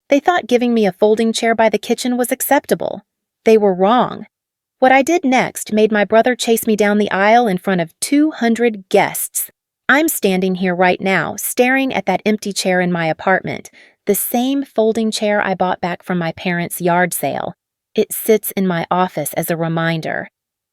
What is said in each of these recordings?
They thought giving me a folding chair by the kitchen was acceptable. They were wrong. What I did next made my brother chase me down the aisle in front of 200 guests. I'm standing here right now, staring at that empty chair in my apartment, the same folding chair I bought back from my parents' yard sale. It sits in my office as a reminder.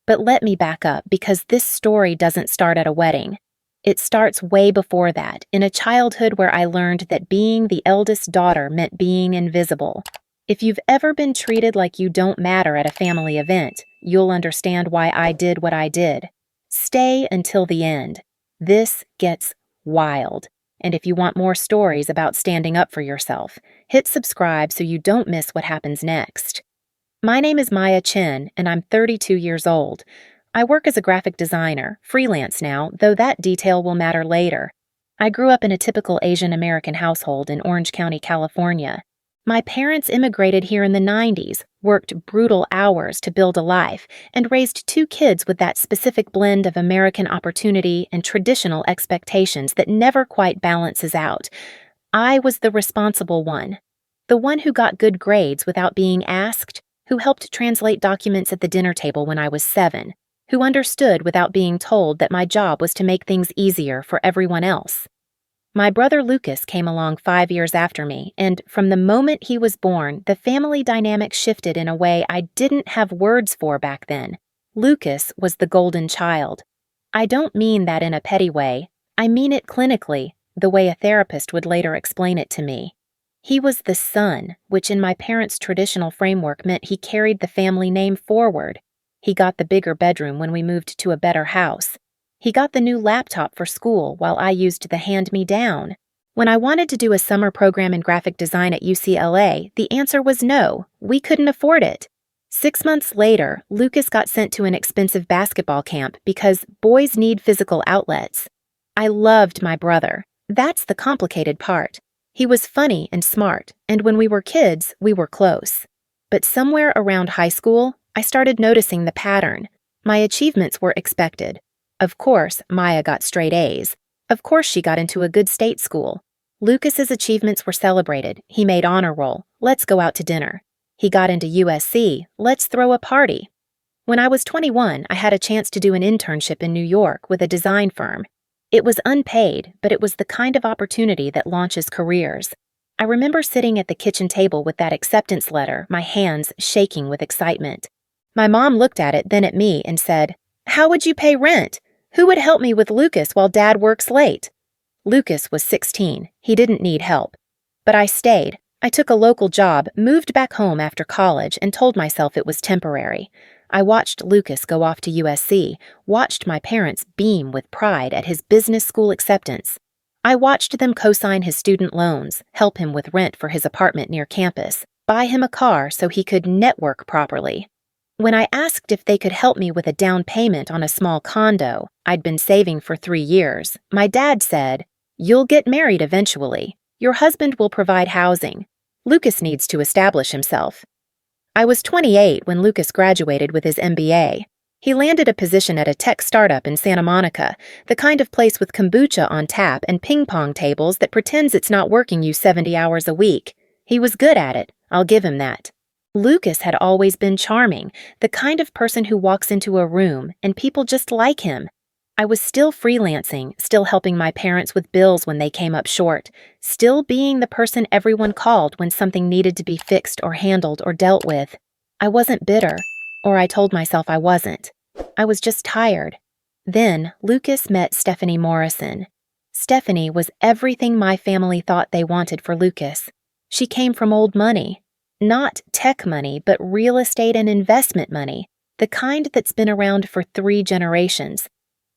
But let me back up, because this story doesn't start at a wedding. It starts way before that, in a childhood where I learned that being the eldest daughter meant being invisible. If you've ever been treated like you don't matter at a family event, you'll understand why I did what I did. Stay until the end. This gets wild. And if you want more stories about standing up for yourself, hit subscribe so you don't miss what happens next. My name is Maya Chen, and I'm 32 years old. I work as a graphic designer, freelance now, though that detail will matter later. I grew up in a typical Asian American household in Orange County, California. My parents immigrated here in the 90s, worked brutal hours to build a life, and raised 2 kids with that specific blend of American opportunity and traditional expectations that never quite balances out. I was the responsible one. The one who got good grades without being asked, who helped translate documents at the dinner table when I was 7, who understood without being told that my job was to make things easier for everyone else. My brother Lucas came along 5 years after me, and from the moment he was born, the family dynamic shifted in a way I didn't have words for back then. Lucas was the golden child. I don't mean that in a petty way. I mean it clinically, the way a therapist would later explain it to me. He was the son, which in my parents' traditional framework meant he carried the family name forward. He got the bigger bedroom when we moved to a better house. He got the new laptop for school while I used the hand-me-down. When I wanted to do a summer program in graphic design at UCLA, the answer was no, we couldn't afford it. 6 months later, Lucas got sent to an expensive basketball camp because boys need physical outlets. I loved my brother. That's the complicated part. He was funny and smart, and when we were kids, we were close. But somewhere around high school, I started noticing the pattern. My achievements were expected. Of course, Maya got straight A's. Of course, she got into a good state school. Lucas's achievements were celebrated. He made honor roll. Let's go out to dinner. He got into USC. Let's throw a party. When I was 21, I had a chance to do an internship in New York with a design firm. It was unpaid, but it was the kind of opportunity that launches careers. I remember sitting at the kitchen table with that acceptance letter, my hands shaking with excitement. My mom looked at it, then at me, and said, "How would you pay rent? Who would help me with Lucas while Dad works late?" Lucas was 16. He didn't need help. But I stayed. I took a local job, moved back home after college, and told myself it was temporary. I watched Lucas go off to USC, watched my parents beam with pride at his business school acceptance. I watched them co-sign his student loans, help him with rent for his apartment near campus, buy him a car so he could network properly. When I asked if they could help me with a down payment on a small condo I'd been saving for 3 years, my dad said, "You'll get married eventually. Your husband will provide housing. Lucas needs to establish himself." I was 28 when Lucas graduated with his MBA. He landed a position at a tech startup in Santa Monica, the kind of place with kombucha on tap and ping-pong tables that pretends it's not working you 70 hours a week. He was good at it, I'll give him that. Lucas had always been charming, the kind of person who walks into a room and people just like him. I was still freelancing, still helping my parents with bills when they came up short, still being the person everyone called when something needed to be fixed or handled or dealt with. I wasn't bitter, or I told myself I wasn't. I was just tired. Then Lucas met Stephanie Morrison. Stephanie was everything my family thought they wanted for Lucas. She came from old money. Not tech money, but real estate and investment money, the kind that's been around for 3 generations.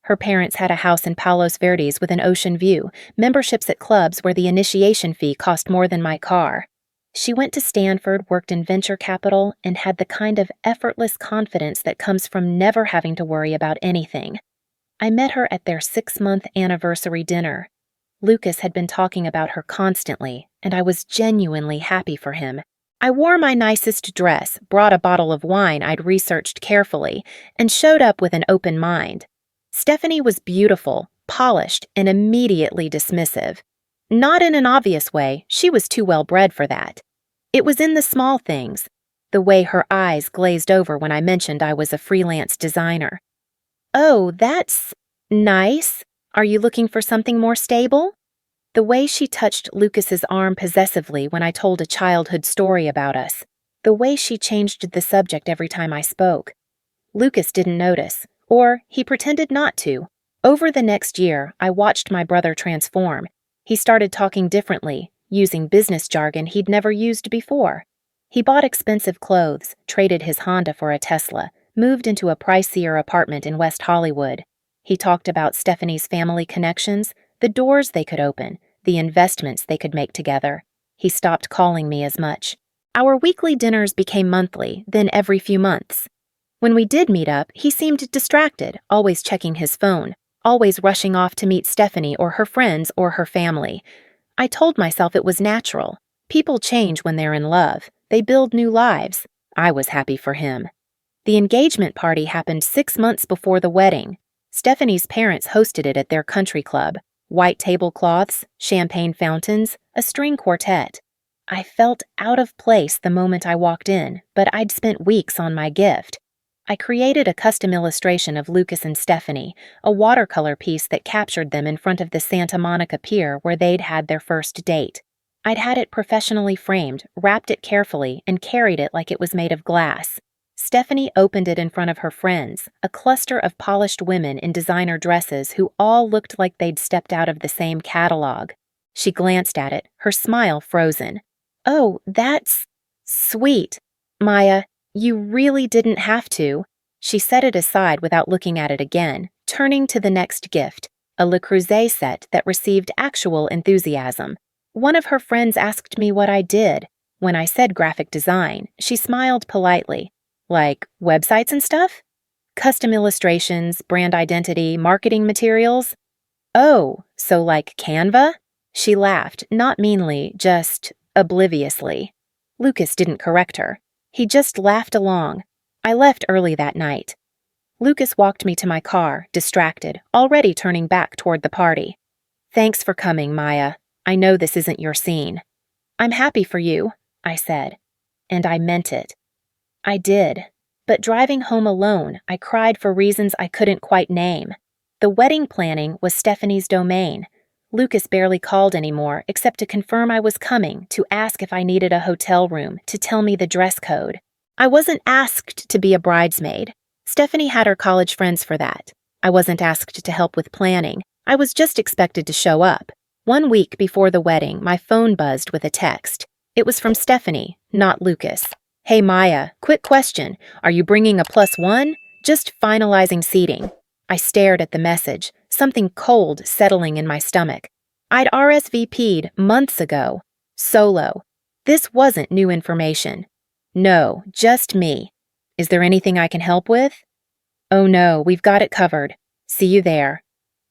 Her parents had a house in Palos Verdes with an ocean view, memberships at clubs where the initiation fee cost more than my car. She went to Stanford, worked in venture capital, and had the kind of effortless confidence that comes from never having to worry about anything. I met her at their 6-month anniversary dinner. Lucas had been talking about her constantly, and I was genuinely happy for him. I wore my nicest dress, brought a bottle of wine I'd researched carefully, and showed up with an open mind. Stephanie was beautiful, polished, and immediately dismissive. Not in an obvious way, she was too well bred for that. It was in the small things, the way her eyes glazed over when I mentioned I was a freelance designer. Oh, that's nice. Are you looking for something more stable? The way she touched Lucas's arm possessively when I told a childhood story about us. The way she changed the subject every time I spoke. Lucas didn't notice, or he pretended not to. Over the next year, I watched my brother transform. He started talking differently, using business jargon he'd never used before. He bought expensive clothes, traded his Honda for a Tesla, moved into a pricier apartment in West Hollywood. He talked about Stephanie's family connections, the doors they could open, the investments they could make together. He stopped calling me as much. Our weekly dinners became monthly, then every few months. When we did meet up, he seemed distracted, always checking his phone, always rushing off to meet Stephanie or her friends or her family. I told myself it was natural. People change when they're in love. They build new lives. I was happy for him. The engagement party happened 6 months before the wedding. Stephanie's parents hosted it at their country club. White tablecloths, champagne fountains, a string quartet. I felt out of place the moment I walked in, but I'd spent weeks on my gift. I created a custom illustration of Lucas and Stephanie, a watercolor piece that captured them in front of the Santa Monica Pier where they'd had their first date. I'd had it professionally framed, wrapped it carefully, and carried it like it was made of glass. Stephanie opened it in front of her friends, a cluster of polished women in designer dresses who all looked like they'd stepped out of the same catalog. She glanced at it, her smile frozen. "Oh, that's sweet. Maya, you really didn't have to." She set it aside without looking at it again, turning to the next gift, a Le Creuset set that received actual enthusiasm. One of her friends asked me what I did. When I said graphic design, she smiled politely. Like websites and stuff? Custom illustrations, brand identity, marketing materials? Oh, so like Canva? She laughed, not meanly, just obliviously. Lucas didn't correct her. He just laughed along. I left early that night. Lucas walked me to my car, distracted, already turning back toward the party. "Thanks for coming, Maya. I know this isn't your scene." "I'm happy for you," I said. And I meant it. I did. But driving home alone, I cried for reasons I couldn't quite name. The wedding planning was Stephanie's domain. Lucas barely called anymore, except to confirm I was coming, to ask if I needed a hotel room, to tell me the dress code. I wasn't asked to be a bridesmaid. Stephanie had her college friends for that. I wasn't asked to help with planning. I was just expected to show up. 1 week before the wedding, my phone buzzed with a text. It was from Stephanie, not Lucas. "Hey Maya, quick question. Are you bringing a +1? Just finalizing seating." I stared at the message, something cold settling in my stomach. I'd RSVP'd months ago. Solo. This wasn't new information. "No, just me. Is there anything I can help with?" "Oh no, we've got it covered. See you there."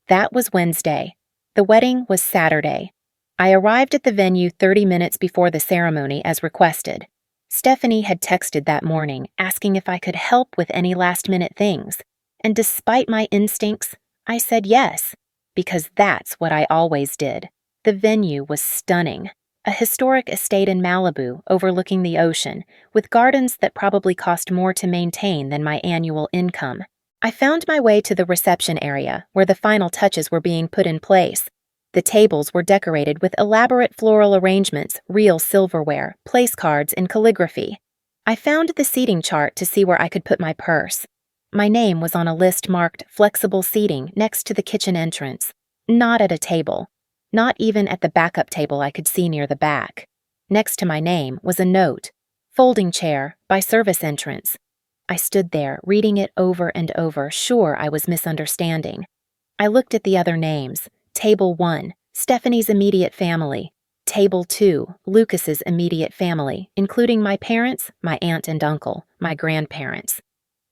That was Wednesday. The wedding was Saturday. I arrived at the venue 30 minutes before the ceremony as requested. Stephanie had texted that morning, asking if I could help with any last-minute things. And despite my instincts, I said yes, because that's what I always did. The venue was stunning. A historic estate in Malibu overlooking the ocean, with gardens that probably cost more to maintain than my annual income. I found my way to the reception area, where the final touches were being put in place. The tables were decorated with elaborate floral arrangements, real silverware, place cards, and calligraphy. I found the seating chart to see where I could put my purse. My name was on a list marked flexible seating next to the kitchen entrance. Not at a table. Not even at the backup table I could see near the back. Next to my name was a note. Folding chair, by service entrance. I stood there, reading it over and over, sure I was misunderstanding. I looked at the other names. Table 1, Stephanie's immediate family. Table 2, Lucas's immediate family, including my parents, my aunt and uncle, my grandparents.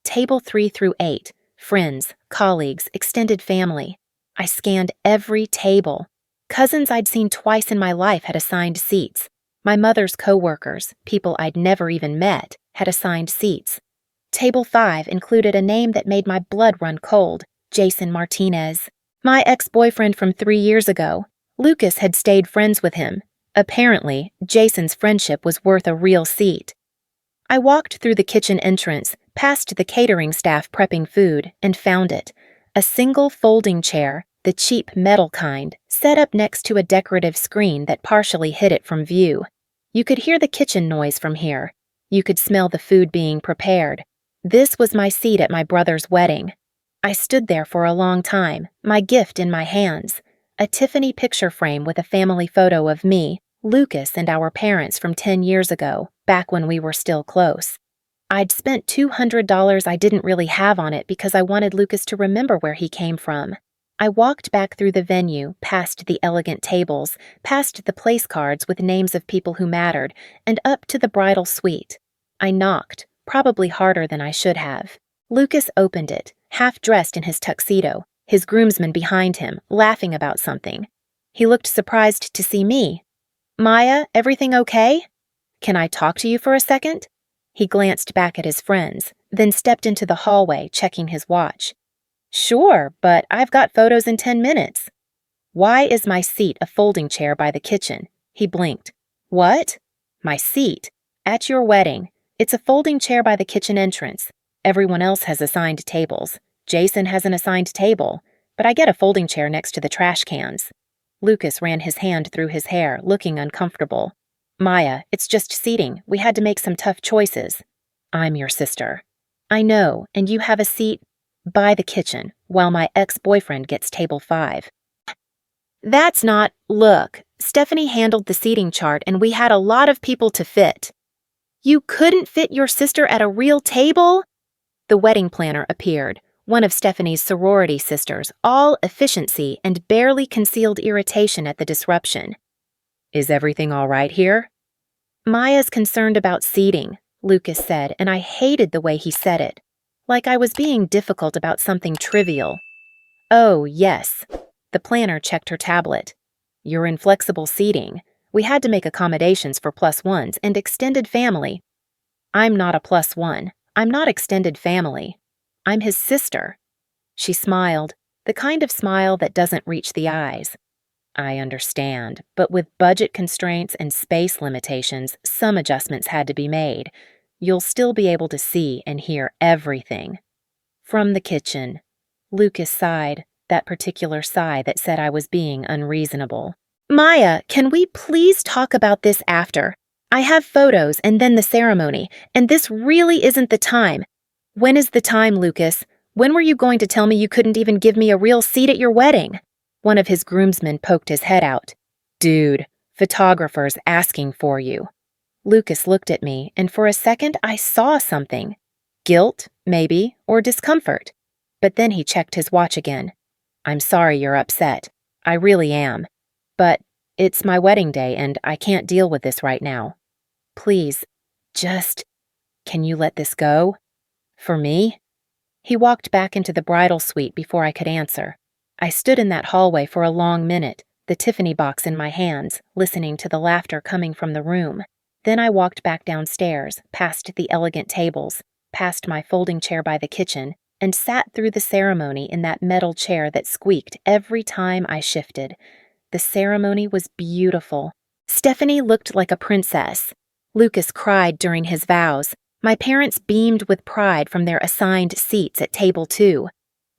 Table 3 through 8, friends, colleagues, extended family. I scanned every table. Cousins I'd seen twice in my life had assigned seats. My mother's co-workers, people I'd never even met, had assigned seats. Table 5 included a name that made my blood run cold, Jason Martinez. My ex-boyfriend from 3 years ago. Lucas had stayed friends with him. Apparently, Jason's friendship was worth a real seat. I walked through the kitchen entrance, past the catering staff prepping food, and found it. A single folding chair, the cheap metal kind, set up next to a decorative screen that partially hid it from view. You could hear the kitchen noise from here. You could smell the food being prepared. This was my seat at my brother's wedding. I stood there for a long time, my gift in my hands. A Tiffany picture frame with a family photo of me, Lucas, and our parents from 10 years ago, back when we were still close. I'd spent $200 I didn't really have on it because I wanted Lucas to remember where he came from. I walked back through the venue, past the elegant tables, past the place cards with names of people who mattered, and up to the bridal suite. I knocked, probably harder than I should have. Lucas opened it, half dressed in his tuxedo, his groomsmen behind him, laughing about something. He looked surprised to see me. "Maya, everything okay? Can I talk to you for a second?" He glanced back at his friends, then stepped into the hallway, checking his watch. "Sure, but I've got photos in 10 minutes. Why is my seat a folding chair by the kitchen?" He blinked. "What?" "My seat. At your wedding. It's a folding chair by the kitchen entrance. Everyone else has assigned tables. Jason has an assigned table, but I get a folding chair next to the trash cans." Lucas ran his hand through his hair, looking uncomfortable. "Maya, it's just seating. We had to make some tough choices." "I'm your sister." "I know, and you have a seat by the kitchen, while my ex-boyfriend gets table 5. That's not— Look, Stephanie handled the seating chart and we had a lot of people to fit." "You couldn't fit your sister at a real table?" The wedding planner appeared, one of Stephanie's sorority sisters, all efficiency and barely concealed irritation at the disruption. "Is everything all right here?" "Maya's concerned about seating," Lucas said, and I hated the way he said it. Like I was being difficult about something trivial. "Oh, yes." The planner checked her tablet. "You're in flexible seating. We had to make accommodations for +1s and extended family." "I'm not a +1. I'm not extended family. I'm his sister." She smiled, the kind of smile that doesn't reach the eyes. "I understand, but with budget constraints and space limitations, some adjustments had to be made. You'll still be able to see and hear everything." From the kitchen, Lucas sighed, that particular sigh that said I was being unreasonable. "Maya, can we please talk about this after? I have photos and then the ceremony, and this really isn't the time." "When is the time, Lucas? When were you going to tell me you couldn't even give me a real seat at your wedding?" One of his groomsmen poked his head out. "Dude, photographer's asking for you." Lucas looked at me, and for a second I saw something. Guilt, maybe, or discomfort. But then he checked his watch again. "I'm sorry you're upset. I really am. But it's my wedding day and I can't deal with this right now. Please, can you let this go? For me?" He walked back into the bridal suite before I could answer. I stood in that hallway for a long minute, the Tiffany box in my hands, listening to the laughter coming from the room. Then I walked back downstairs, past the elegant tables, past my folding chair by the kitchen, and sat through the ceremony in that metal chair that squeaked every time I shifted. The ceremony was beautiful. Stephanie looked like a princess. Lucas cried during his vows. My parents beamed with pride from their assigned seats at table 2.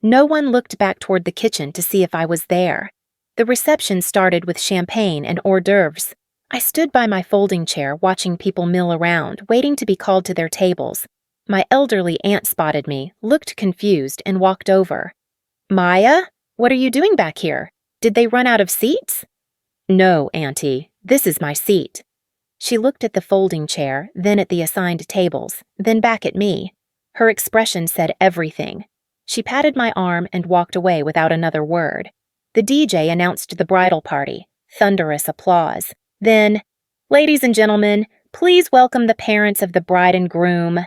No one looked back toward the kitchen to see if I was there. The reception started with champagne and hors d'oeuvres. I stood by my folding chair watching people mill around, waiting to be called to their tables. My elderly aunt spotted me, looked confused, and walked over. "Maya, what are you doing back here? Did they run out of seats?" "No, Auntie, this is my seat." She looked at the folding chair, then at the assigned tables, then back at me. Her expression said everything. She patted my arm and walked away without another word. The DJ announced the bridal party. Thunderous applause. Then, "Ladies and gentlemen, please welcome the parents of the bride and groom."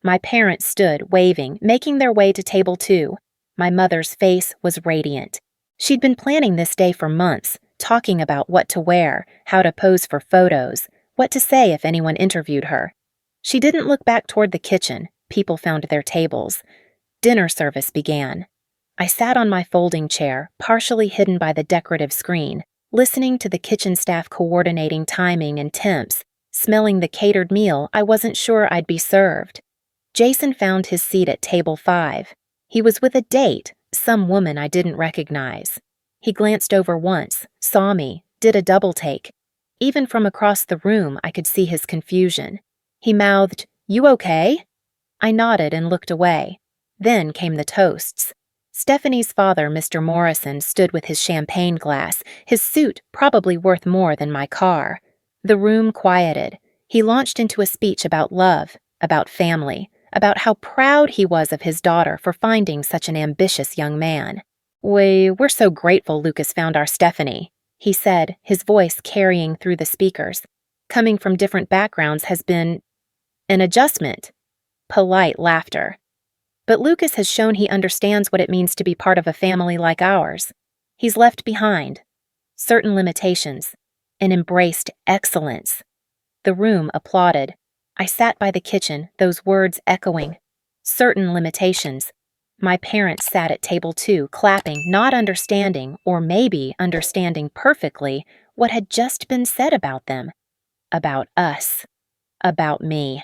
My parents stood, waving, making their way to table 2. My mother's face was radiant. She'd been planning this day for months, talking about what to wear, how to pose for photos, what to say if anyone interviewed her. She didn't look back toward the kitchen. People found their tables. Dinner service began. I sat on my folding chair, partially hidden by the decorative screen. Listening to the kitchen staff coordinating timing and temps, smelling the catered meal, I wasn't sure I'd be served. Jason found his seat at table 5. He was with a date, some woman I didn't recognize. He glanced over once, saw me, did a double take. Even from across the room, I could see his confusion. He mouthed, "You okay?" I nodded and looked away. Then came the toasts. Stephanie's father, Mr. Morrison, stood with his champagne glass, his suit probably worth more than my car. The room quieted. He launched into a speech about love, about family, about how proud he was of his daughter for finding such an ambitious young man. We're so grateful Lucas found our Stephanie," he said, his voice carrying through the speakers. "Coming from different backgrounds has been an adjustment." Polite laughter. "But Lucas has shown he understands what it means to be part of a family like ours. He's left behind certain limitations and embraced excellence." The room applauded. I sat by the kitchen, those words echoing. Certain limitations. My parents sat at table 2, clapping, not understanding, or maybe understanding perfectly, what had just been said about them. About us. About me.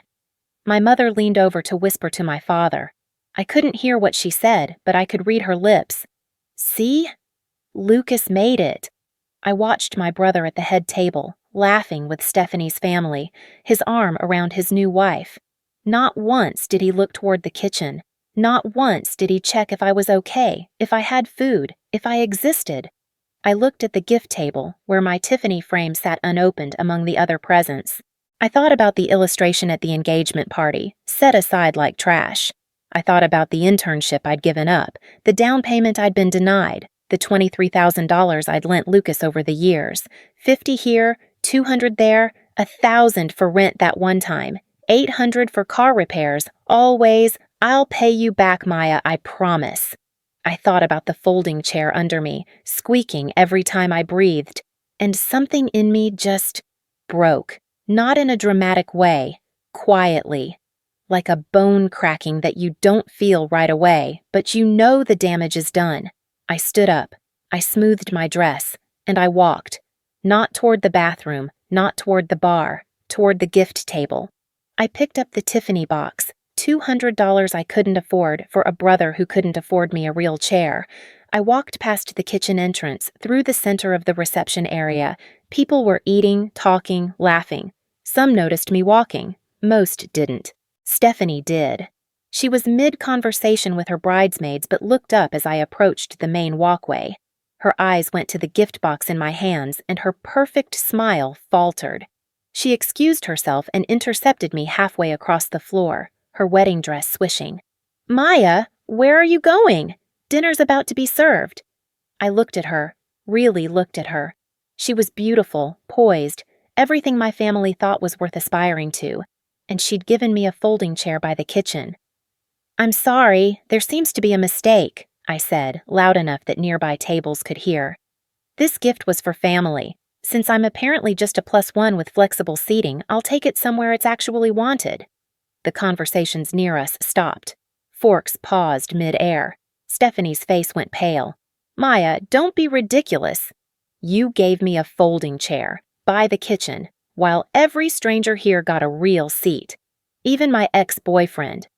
My mother leaned over to whisper to my father. I couldn't hear what she said, but I could read her lips. "See? Lucas made it." I watched my brother at the head table, laughing with Stephanie's family, his arm around his new wife. Not once did he look toward the kitchen. Not once did he check if I was okay, if I had food, if I existed. I looked at the gift table, where my Tiffany frame sat unopened among the other presents. I thought about the illustration at the engagement party, set aside like trash. I thought about the internship I'd given up, the down payment I'd been denied, the $23,000 I'd lent Lucas over the years, 50 here, 200 there, 1,000 for rent that one time, 800 for car repairs, always, "I'll pay you back, Maya, I promise." I thought about the folding chair under me, squeaking every time I breathed, and something in me just broke, not in a dramatic way, quietly. Like a bone cracking that you don't feel right away, but you know the damage is done. I stood up, I smoothed my dress, and I walked. Not toward the bathroom, not toward the bar, toward the gift table. I picked up the Tiffany box, $200 I couldn't afford for a brother who couldn't afford me a real chair. I walked past the kitchen entrance, through the center of the reception area. People were eating, talking, laughing. Some noticed me walking. Most didn't. Stephanie did. She was mid-conversation with her bridesmaids but looked up as I approached the main walkway. Her eyes went to the gift box in my hands and her perfect smile faltered. She excused herself and intercepted me halfway across the floor, her wedding dress swishing. "Maya, where are you going? Dinner's about to be served." I looked at her, really looked at her. She was beautiful, poised, everything my family thought was worth aspiring to. And she'd given me a folding chair by the kitchen. "I'm sorry, there seems to be a mistake," I said, loud enough that nearby tables could hear. "This gift was for family. Since I'm apparently just a +1 with flexible seating, I'll take it somewhere it's actually wanted." The conversations near us stopped. Forks paused mid-air. Stephanie's face went pale. "Maya, don't be ridiculous. You gave me a folding chair, by the kitchen, while every stranger here got a real seat. Even my ex-boyfriend.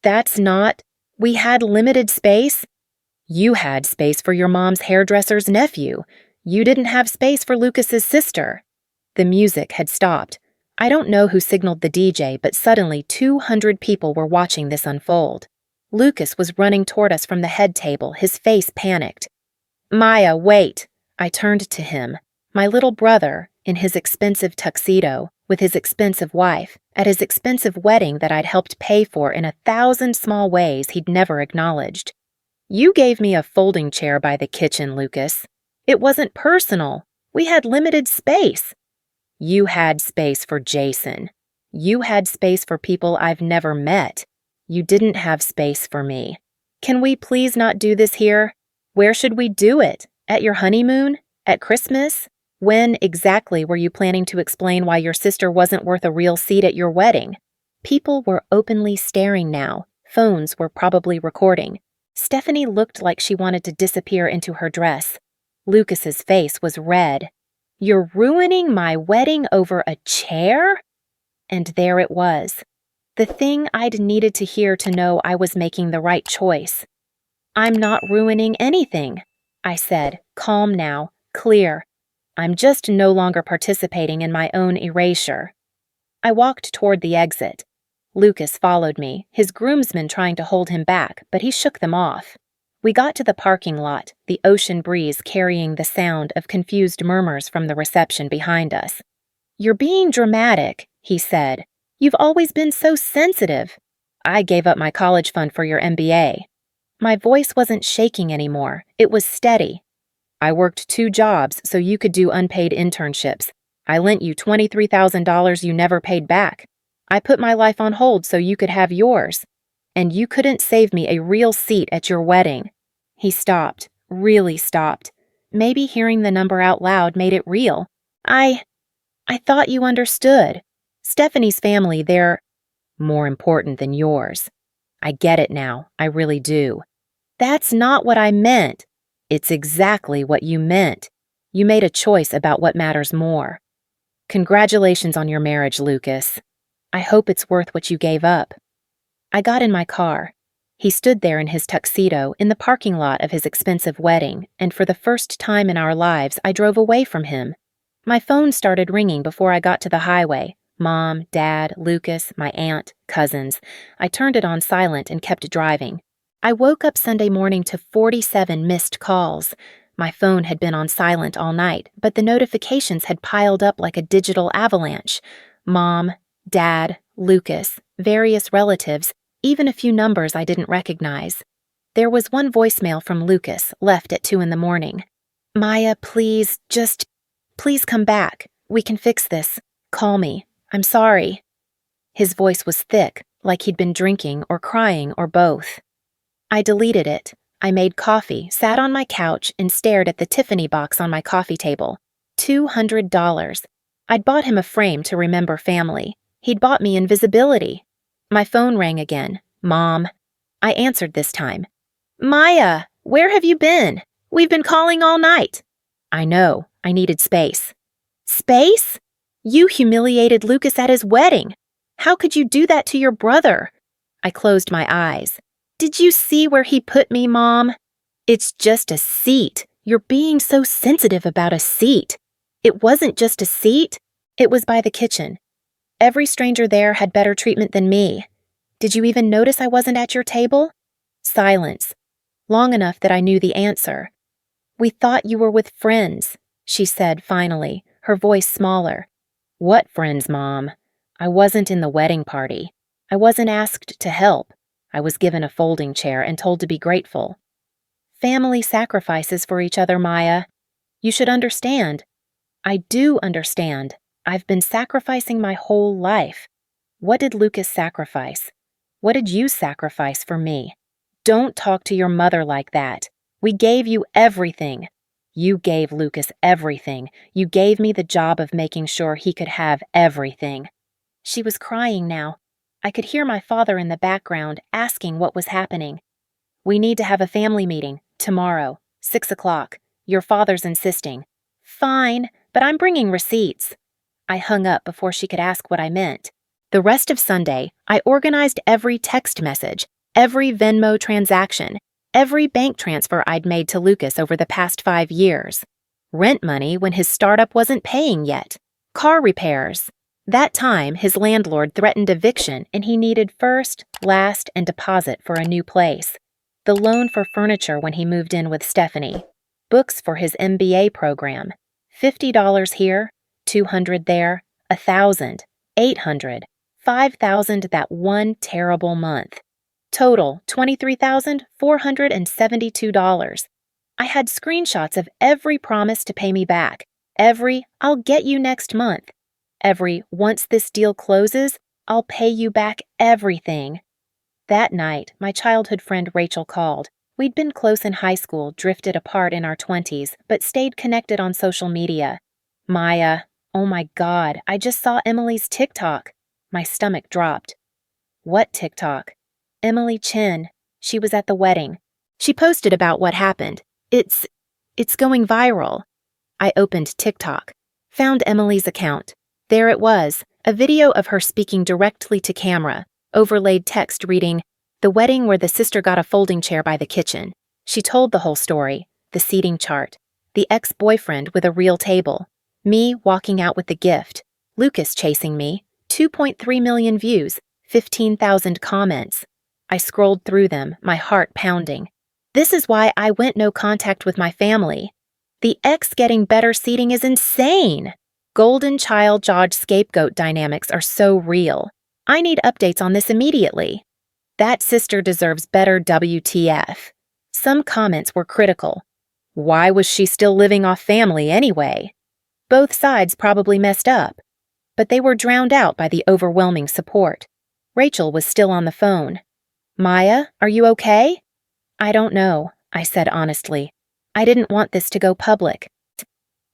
That's not... We had limited space? You had space for your mom's hairdresser's nephew. You didn't have space for Lucas's sister." The music had stopped. I don't know who signaled the DJ, but suddenly 200 people were watching this unfold. Lucas was running toward us from the head table, his face panicked. "Maya, wait." I turned to him. My little brother, in his expensive tuxedo, with his expensive wife, at his expensive wedding that I'd helped pay for in 1,000 small ways he'd never acknowledged. "You gave me a folding chair by the kitchen, Lucas. It wasn't personal. We had limited space." "You had space for Jason. You had space for people I've never met. You didn't have space for me. Can we please not do this here? Where should we do it? At your honeymoon? At Christmas? When exactly were you planning to explain why your sister wasn't worth a real seat at your wedding?" People were openly staring now. Phones were probably recording. Stephanie looked like she wanted to disappear into her dress. Lucas's face was red. "You're ruining my wedding over a chair?" And there it was. The thing I'd needed to hear to know I was making the right choice. "I'm not ruining anything," I said, calm now, clear. "I'm just no longer participating in my own erasure." I walked toward the exit. Lucas followed me, his groomsmen trying to hold him back, but he shook them off. We got to the parking lot, the ocean breeze carrying the sound of confused murmurs from the reception behind us. "You're being dramatic," he said. "You've always been so sensitive." "I gave up my college fund for your MBA. My voice wasn't shaking anymore. It was steady. "I worked 2 jobs so you could do unpaid internships. I lent you $23,000 you never paid back. I put my life on hold so you could have yours. And you couldn't save me a real seat at your wedding." He stopped, really stopped. Maybe hearing the number out loud made it real. I thought you understood. Stephanie's family, they're more important than yours. I get it now, I really do." "That's not what I meant." "It's exactly what you meant. You made a choice about what matters more. Congratulations on your marriage, Lucas. I hope it's worth what you gave up." I got in my car. He stood there in his tuxedo in the parking lot of his expensive wedding, and for the first time in our lives, I drove away from him. My phone started ringing before I got to the highway. Mom, Dad, Lucas, my aunt, cousins. I turned it on silent and kept driving. I woke up Sunday morning to 47 missed calls. My phone had been on silent all night, but the notifications had piled up like a digital avalanche. Mom, Dad, Lucas, various relatives, even a few numbers I didn't recognize. There was one voicemail from Lucas, left at 2 in the morning. "Maya, please come back. We can fix this. Call me. I'm sorry." His voice was thick, like he'd been drinking or crying or both. I deleted it. I made coffee, sat on my couch, and stared at the Tiffany box on my coffee table. $200. I'd bought him a frame to remember family. He'd bought me invisibility. My phone rang again. "Mom." I answered this time. "Maya, where have you been? We've been calling all night." "I know. I needed space." "Space? You humiliated Lucas at his wedding. How could you do that to your brother?" I closed my eyes. "Did you see where he put me, Mom? It's just a seat. You're being so sensitive about a seat. It wasn't just a seat. It was by the kitchen. Every stranger there had better treatment than me. Did you even notice I wasn't at your table?" Silence. Long enough that I knew the answer. "We thought you were with friends," she said finally, her voice smaller. "What friends, Mom? I wasn't in the wedding party. I wasn't asked to help. I was given a folding chair and told to be grateful." "Family sacrifices for each other, Maya. You should understand." "I do understand. I've been sacrificing my whole life." "What did Lucas sacrifice? What did you sacrifice for me?" "Don't talk to your mother like that. We gave you everything." "You gave Lucas everything. You gave me the job of making sure he could have everything." She was crying now. I could hear my father in the background asking what was happening. "We need to have a family meeting, tomorrow, 6 o'clock. Your father's insisting." "Fine, but I'm bringing receipts." I hung up before she could ask what I meant. The rest of Sunday, I organized every text message, every Venmo transaction, every bank transfer I'd made to Lucas over the past 5 years. Rent money when his startup wasn't paying yet. Car repairs. That time, his landlord threatened eviction and he needed first, last, and deposit for a new place. The loan for furniture when he moved in with Stephanie. Books for his MBA program. $50 here, $200 there, $1,000, $800, $5,000 that one terrible month. Total $23,472. I had screenshots of every promise to pay me back, every "I'll get you next month," every "once this deal closes, I'll pay you back everything." That night, my childhood friend Rachel called. We'd been close in high school, drifted apart in our 20s, but stayed connected on social media. "Maya, oh my God, I just saw Emily's TikTok." My stomach dropped. "What TikTok?" "Emily Chen. She was at the wedding. She posted about what happened. It's It's going viral. I opened TikTok, found Emily's account. There it was, a video of her speaking directly to camera, overlaid text reading, "The wedding where the sister got a folding chair by the kitchen." She told the whole story, the seating chart, the ex-boyfriend with a real table, me walking out with the gift, Lucas chasing me, 2.3 million views, 15,000 comments. I scrolled through them, my heart pounding. This is why I went no contact with my family. The ex getting better seating is insane. Golden child judge scapegoat dynamics are so real. I need updates on this immediately. That sister deserves better WTF. Some comments were critical. Why was she still living off family anyway? Both sides probably messed up, but they were drowned out by the overwhelming support. Rachel was still on the phone. "Maya, are you okay?" "I don't know," I said honestly. "I didn't want this to go public."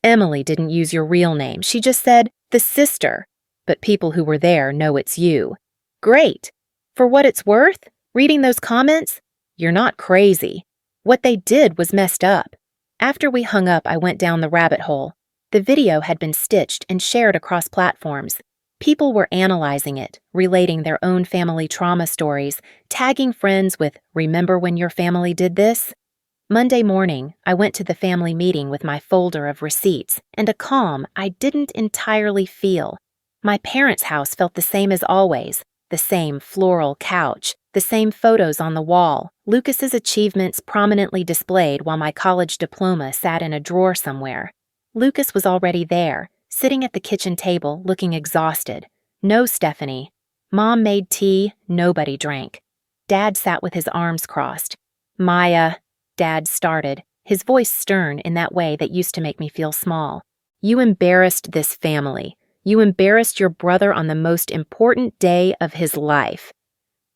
"Emily didn't use your real name. She just said, 'the sister,' but people who were there know it's you." "Great. For what it's worth, reading those comments, you're not crazy. What they did was messed up." After we hung up, I went down the rabbit hole. The video had been stitched and shared across platforms. People were analyzing it, relating their own family trauma stories, tagging friends with, "Remember when your family did this?" Monday morning, I went to the family meeting with my folder of receipts and a calm I didn't entirely feel. My parents' house felt the same as always, the same floral couch, the same photos on the wall, Lucas's achievements prominently displayed while my college diploma sat in a drawer somewhere. Lucas was already there, sitting at the kitchen table, looking exhausted. No Stephanie. Mom made tea, nobody drank. Dad sat with his arms crossed. "Maya," Dad started, his voice stern in that way that used to make me feel small. "You embarrassed this family. You embarrassed your brother on the most important day of his life.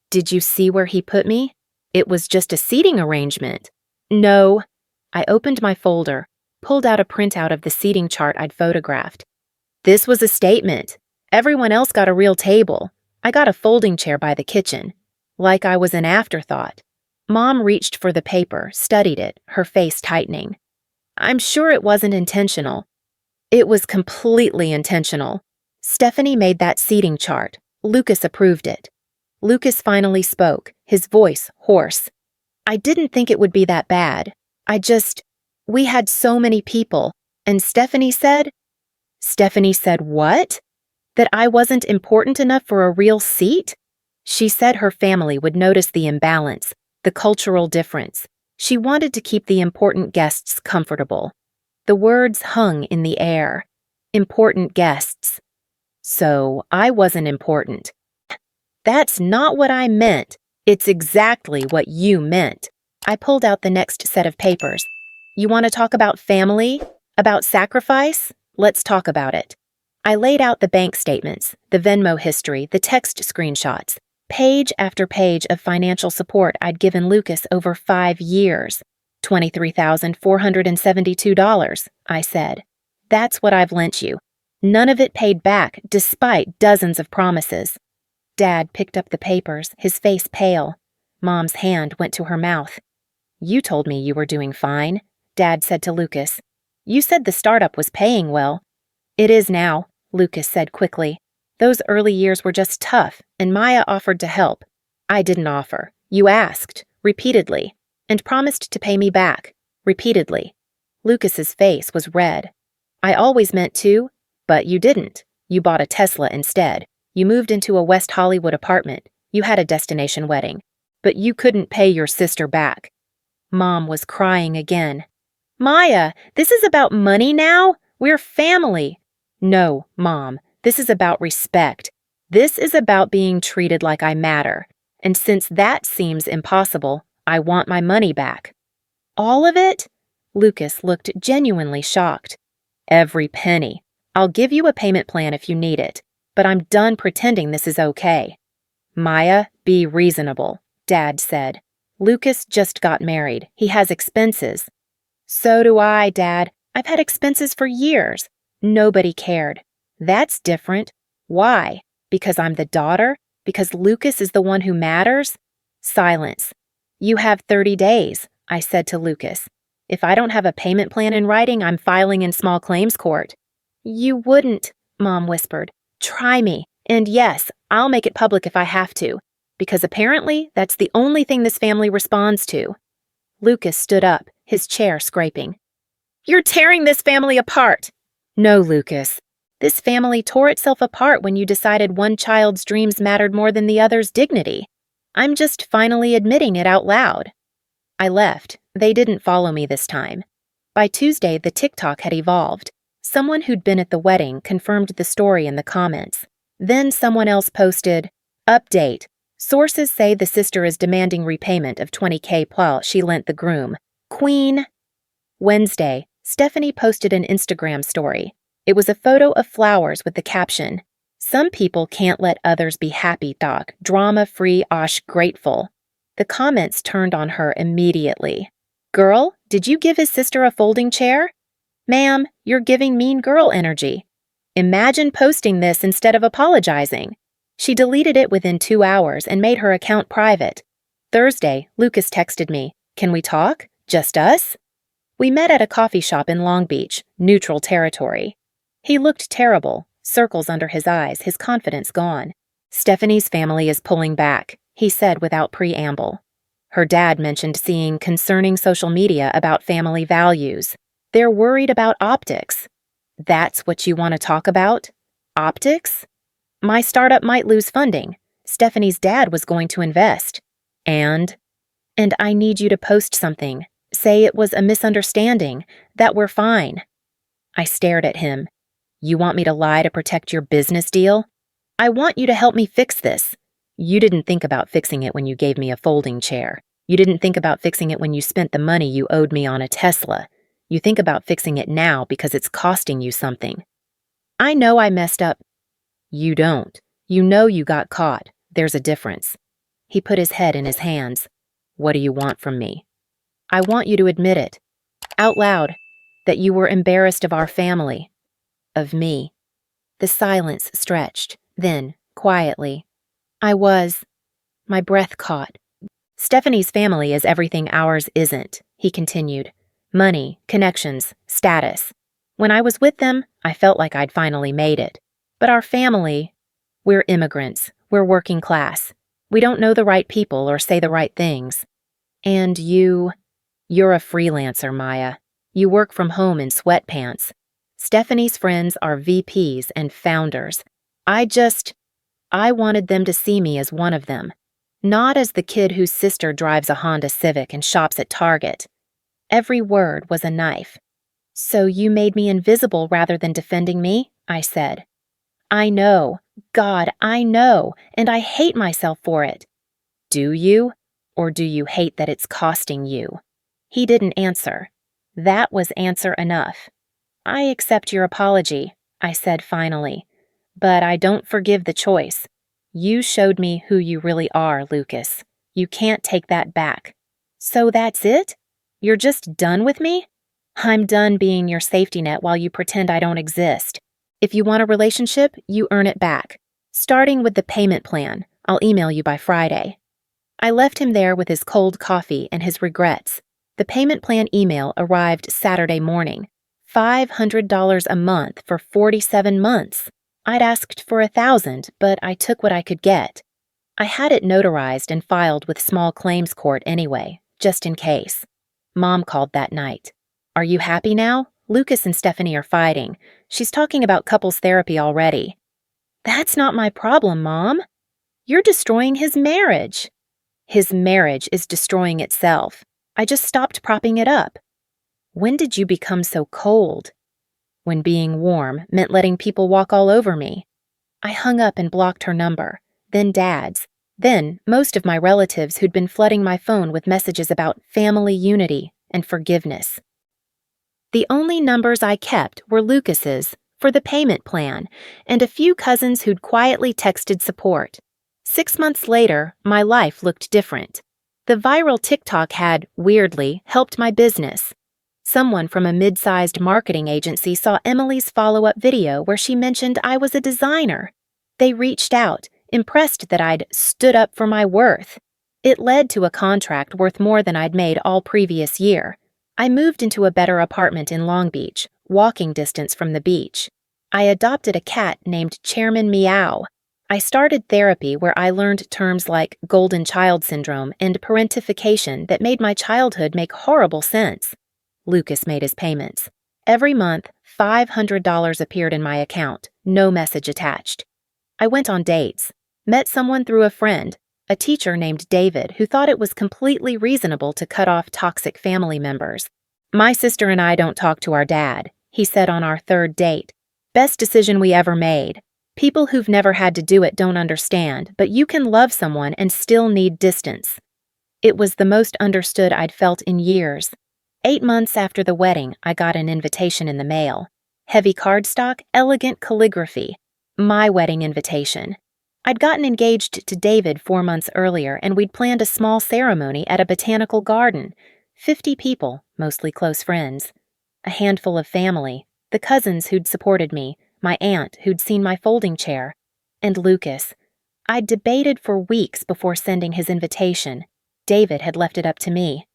Did you see where he put me? It was just a seating arrangement." "No." I opened my folder, pulled out a printout of the seating chart I'd photographed. "This was a statement. Everyone else got a real table. I got a folding chair by the kitchen. Like I was an afterthought." Mom reached for the paper, studied it, her face tightening. "I'm sure it wasn't intentional." "It was completely intentional. Stephanie made that seating chart. Lucas approved it." Lucas finally spoke, his voice hoarse. "I didn't think it would be that bad. We had so many people, and Stephanie said—" "Stephanie said what? That I wasn't important enough for a real seat?" "She said her family would notice the imbalance, the cultural difference. She wanted to keep the important guests comfortable." The words hung in the air. Important guests. So I wasn't important. "That's not what I meant. It's exactly what you meant." I pulled out the next set of papers. "You want to talk about family? About sacrifice? Let's talk about it." I laid out the bank statements, the Venmo history, the text screenshots, page after page of financial support I'd given Lucas over 5 years. $23,472, I said. "That's what I've lent you. None of it paid back, despite dozens of promises." Dad picked up the papers, his face pale. Mom's hand went to her mouth. "You told me you were doing fine," Dad said to Lucas. "You said the startup was paying well." "It is now," Lucas said quickly. "Those early years were just tough, and Maya offered to help." "I didn't offer. You asked, repeatedly, and promised to pay me back, repeatedly." Lucas's face was red. "I always meant to, but you didn't. You bought a Tesla instead. You moved into a West Hollywood apartment. You had a destination wedding. But you couldn't pay your sister back." Mom was crying again. "Maya, this is about money now? We're family." "No, Mom, this is about respect. This is about being treated like I matter. And since that seems impossible, I want my money back." "All of it?" Lucas looked genuinely shocked. "Every penny. I'll give you a payment plan if you need it, but I'm done pretending this is okay." "Maya, be reasonable," Dad said. "Lucas just got married. He has expenses." "So do I, Dad. I've had expenses for years. Nobody cared. That's different. Why? Because I'm the daughter? Because Lucas is the one who matters?" Silence. "You have 30 days, I said to Lucas. If I don't have a payment plan in writing, I'm filing in small claims court. You wouldn't, Mom whispered. Try me. And yes, I'll make it public if I have to, because apparently that's the only thing this family responds to. Lucas stood up, his chair scraping. You're tearing this family apart. No, Lucas. This family tore itself apart when you decided one child's dreams mattered more than the other's dignity. I'm just finally admitting it out loud. I left. They didn't follow me this time. By Tuesday, the TikTok had evolved. Someone who'd been at the wedding confirmed the story in the comments. Then someone else posted, Update. Sources say the sister is demanding repayment of $20K while she lent the groom. Queen. Wednesday, Stephanie posted an Instagram story. It was a photo of flowers with the caption, Some people can't let others be happy, doc. Drama-free, osh, grateful. The comments turned on her immediately. Girl, did you give his sister a folding chair? Ma'am, you're giving mean girl energy. Imagine posting this instead of apologizing. She deleted it within 2 hours and made her account private. Thursday, Lucas texted me, Can we talk? Just us? We met at a coffee shop in Long Beach, neutral territory. He looked terrible, circles under his eyes, his confidence gone. Stephanie's family is pulling back, he said without preamble. Her dad mentioned seeing concerning social media about family values. They're worried about optics. That's what you want to talk about? Optics? My startup might lose funding. Stephanie's dad was going to invest. And I need you to post something. Say it was a misunderstanding, that we're fine. I stared at him. You want me to lie to protect your business deal? I want you to help me fix this. You didn't think about fixing it when you gave me a folding chair. You didn't think about fixing it when you spent the money you owed me on a Tesla. You think about fixing it now because it's costing you something. I know I messed up. You don't. You know you got caught. There's a difference. He put his head in his hands. What do you want from me? I want you to admit it, out loud, that you were embarrassed of our family, of me. The silence stretched, then, quietly, I was. My breath caught. Stephanie's family is everything ours isn't, he continued. Money, connections, status. When I was with them, I felt like I'd finally made it. But our family, we're immigrants, we're working class. We don't know the right people or say the right things. And you're a freelancer, Maya. You work from home in sweatpants. Stephanie's friends are VPs and founders. I wanted them to see me as one of them, not as the kid whose sister drives a Honda Civic and shops at Target. Every word was a knife. So you made me invisible rather than defending me? I said. I know. God, I know, and I hate myself for it. Do you? Or do you hate that it's costing you? He didn't answer. That was answer enough. I accept your apology, I said finally, but I don't forgive the choice. You showed me who you really are, Lucas. You can't take that back. So that's it? You're just done with me? I'm done being your safety net while you pretend I don't exist. If you want a relationship, you earn it back. Starting with the payment plan, I'll email you by Friday. I left him there with his cold coffee and his regrets. The payment plan email arrived Saturday morning. $500 a month for 47 months. I'd asked for $1,000, but I took what I could get. I had it notarized and filed with small claims court anyway, just in case. Mom called that night. Are you happy now? Lucas and Stephanie are fighting. She's talking about couples therapy already. That's not my problem, Mom. You're destroying his marriage. His marriage is destroying itself. I just stopped propping it up. When did you become so cold? When being warm meant letting people walk all over me. I hung up and blocked her number, then Dad's, then most of my relatives who'd been flooding my phone with messages about family unity and forgiveness. The only numbers I kept were Lucas's for the payment plan and a few cousins who'd quietly texted support. 6 months later, my life looked different. The viral TikTok had, weirdly, helped my business. Someone from a mid-sized marketing agency saw Emily's follow-up video where she mentioned I was a designer. They reached out, impressed that I'd stood up for my worth. It led to a contract worth more than I'd made all previous year. I moved into a better apartment in Long Beach, walking distance from the beach. I adopted a cat named Chairman Meow. I started therapy where I learned terms like golden child syndrome and parentification that made my childhood make horrible sense. Lucas made his payments. Every month, $500 appeared in my account, no message attached. I went on dates, met someone through a friend, a teacher named David who thought it was completely reasonable to cut off toxic family members. "My sister and I don't talk to our dad," he said on our third date. "Best decision we ever made. People who've never had to do it don't understand, but you can love someone and still need distance." It was the most understood I'd felt in years. 8 months after the wedding, I got an invitation in the mail. Heavy cardstock, elegant calligraphy. My wedding invitation. I'd gotten engaged to David 4 months earlier, and we'd planned a small ceremony at a botanical garden. 50 people, mostly close friends. A handful of family, the cousins who'd supported me, my aunt who'd seen my folding chair, and Lucas. I'd debated for weeks before sending his invitation. David had left it up to me.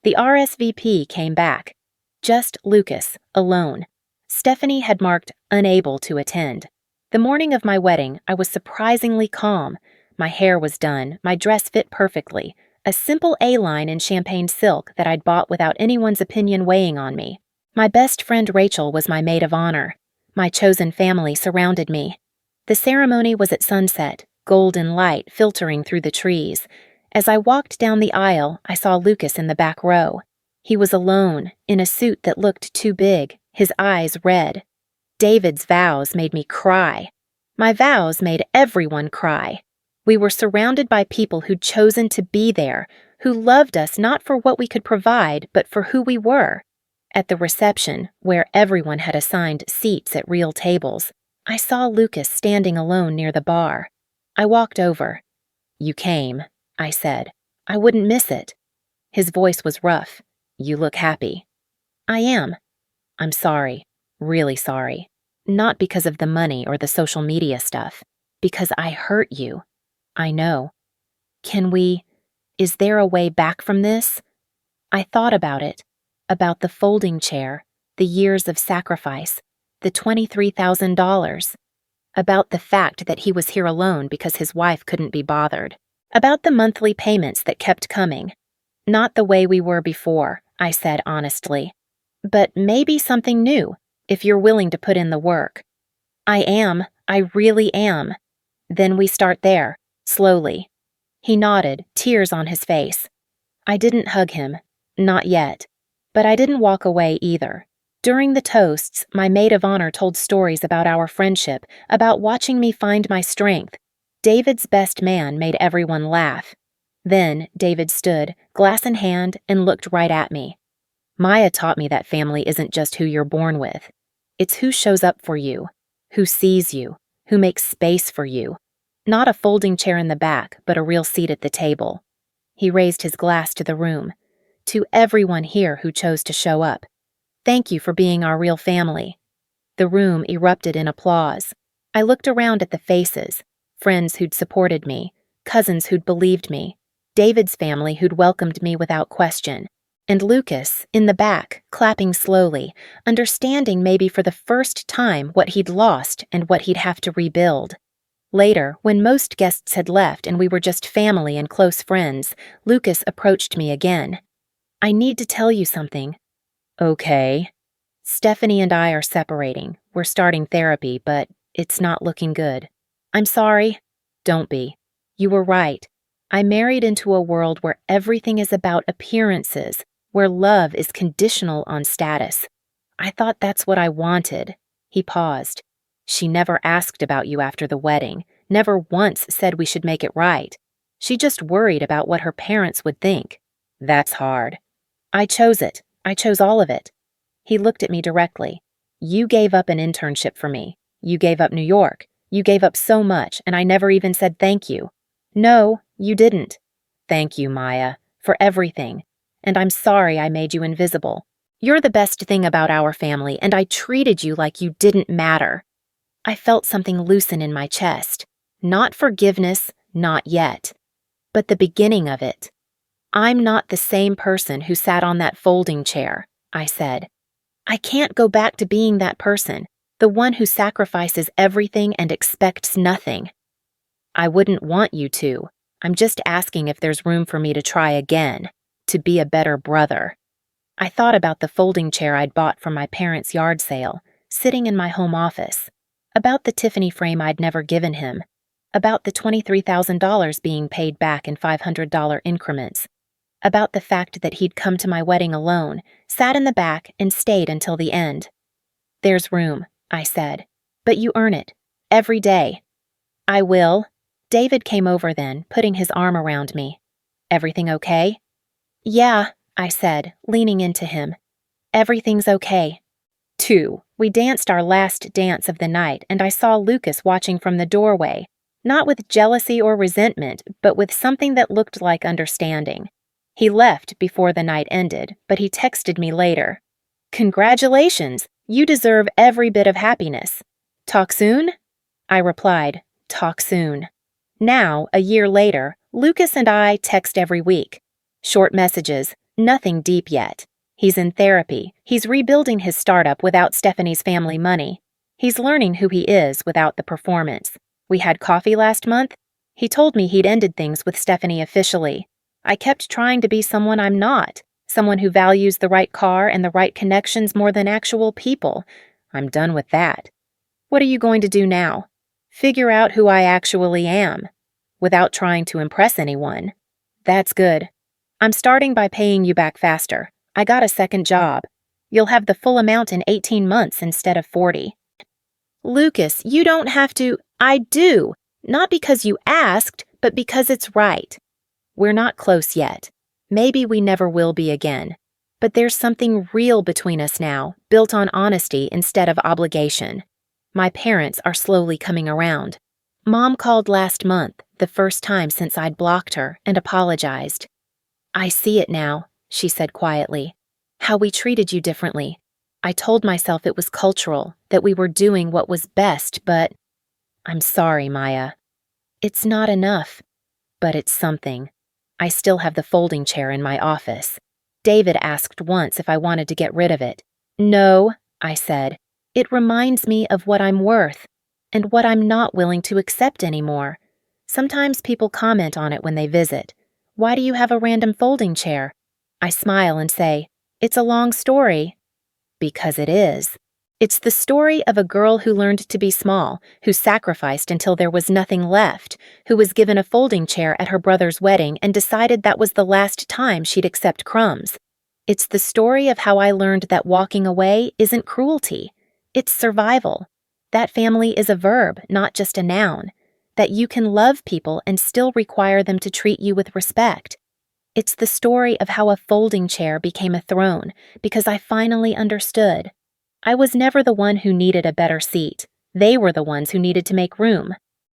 The RSVP came back. Just Lucas, alone. Stephanie had marked unable to attend. The morning of my wedding, I was surprisingly calm. My hair was done, my dress fit perfectly, a simple A-line in champagne silk that I'd bought without anyone's opinion weighing on me. My best friend Rachel was my maid of honor. My chosen family surrounded me. The ceremony was at sunset, golden light filtering through the trees. As I walked down the aisle, I saw Lucas in the back row. He was alone, in a suit that looked too big, his eyes red. David's vows made me cry. My vows made everyone cry. We were surrounded by people who'd chosen to be there, who loved us not for what we could provide, but for who we were. At the reception, where everyone had assigned seats at real tables, I saw Lucas standing alone near the bar. I walked over. "You came," I said. "I wouldn't miss it." His voice was rough. "You look happy." "I am." "I'm sorry. Really sorry. Not because of the money or the social media stuff. Because I hurt you. I know. Is there a way back from this?" I thought about it. About the folding chair, the years of sacrifice, the $23,000. About the fact that he was here alone because his wife couldn't be bothered. About the monthly payments that kept coming. "Not the way we were before," I said honestly. "But maybe something new, if you're willing to put in the work." I really am." "Then we start there, slowly." He nodded, tears on his face. I didn't hug him, not yet. But I didn't walk away either. During the toasts, my maid of honor told stories about our friendship, about watching me find my strength. David's best man made everyone laugh. Then David stood, glass in hand, and looked right at me. "Maya taught me that family isn't just who you're born with. It's who shows up for you, who sees you, who makes space for you. Not a folding chair in the back, but a real seat at the table." He raised his glass to the room. "To everyone here who chose to show up. Thank you for being our real family." The room erupted in applause. I looked around at the faces, friends who'd supported me, cousins who'd believed me, David's family who'd welcomed me without question, and Lucas, in the back, clapping slowly, understanding maybe for the first time what he'd lost and what he'd have to rebuild. Later, when most guests had left and we were just family and close friends, Lucas approached me again. "I need to tell you something." "Okay." "Stephanie and I are separating. We're starting therapy, but it's not looking good." "I'm sorry." "Don't be. You were right. I married into a world where everything is about appearances, where love is conditional on status. I thought that's what I wanted." He paused. "She never asked about you after the wedding, never once said we should make it right. She just worried about what her parents would think. That's hard." "I chose it. I chose all of it." He looked at me directly. "You gave up an internship for me. You gave up New York. You gave up so much, and I never even said thank you." "No, you didn't." "Thank you, Maya, for everything. And I'm sorry I made you invisible. You're the best thing about our family, and I treated you like you didn't matter." I felt something loosen in my chest. Not forgiveness, not yet. But the beginning of it. I'm not the same person who sat on that folding chair, I said. I can't go back to being that person, the one who sacrifices everything and expects nothing. I wouldn't want you to. I'm just asking if there's room for me to try again, to be a better brother. I thought about the folding chair I'd bought from my parents' yard sale, sitting in my home office, about the Tiffany frame I'd never given him, about the $23,000 being paid back in $500 increments, about the fact that he'd come to my wedding alone, sat in the back, and stayed until the end. There's room, I said, but you earn it, every day. I will. David came over then, putting his arm around me. Everything okay? Yeah, I said, leaning into him. Everything's okay. 2. We danced our last dance of the night, and I saw Lucas watching from the doorway, not with jealousy or resentment, but with something that looked like understanding. He left before the night ended, but he texted me later. Congratulations! You deserve every bit of happiness. Talk soon? I replied, talk soon. Now, a year later, Lucas and I text every week. Short messages, nothing deep yet. He's in therapy. He's rebuilding his startup without Stephanie's family money. He's learning who he is without the performance. We had coffee last month. He told me he'd ended things with Stephanie officially. I kept trying to be someone I'm not, someone who values the right car and the right connections more than actual people. I'm done with that. What are you going to do now? Figure out who I actually am, without trying to impress anyone. That's good. I'm starting by paying you back faster. I got a second job. You'll have the full amount in 18 months instead of 40. Lucas, you don't have to. I do. Not because you asked, but because it's right. We're not close yet. Maybe we never will be again. But there's something real between us now, built on honesty instead of obligation. My parents are slowly coming around. Mom called last month, the first time since I'd blocked her, and apologized. I see it now, she said quietly. How we treated you differently. I told myself it was cultural, that we were doing what was best, but I'm sorry, Maya. It's not enough, but it's something. I still have the folding chair in my office. David asked once if I wanted to get rid of it. No, I said. It reminds me of what I'm worth, and what I'm not willing to accept anymore. Sometimes people comment on it when they visit. Why do you have a random folding chair? I smile and say, it's a long story. Because it is. It's the story of a girl who learned to be small, who sacrificed until there was nothing left, who was given a folding chair at her brother's wedding and decided that was the last time she'd accept crumbs. It's the story of how I learned that walking away isn't cruelty. It's survival. That family is a verb, not just a noun. That you can love people and still require them to treat you with respect. It's the story of how a folding chair became a throne, because I finally understood. I was never the one who needed a better seat. They were the ones who needed to make room.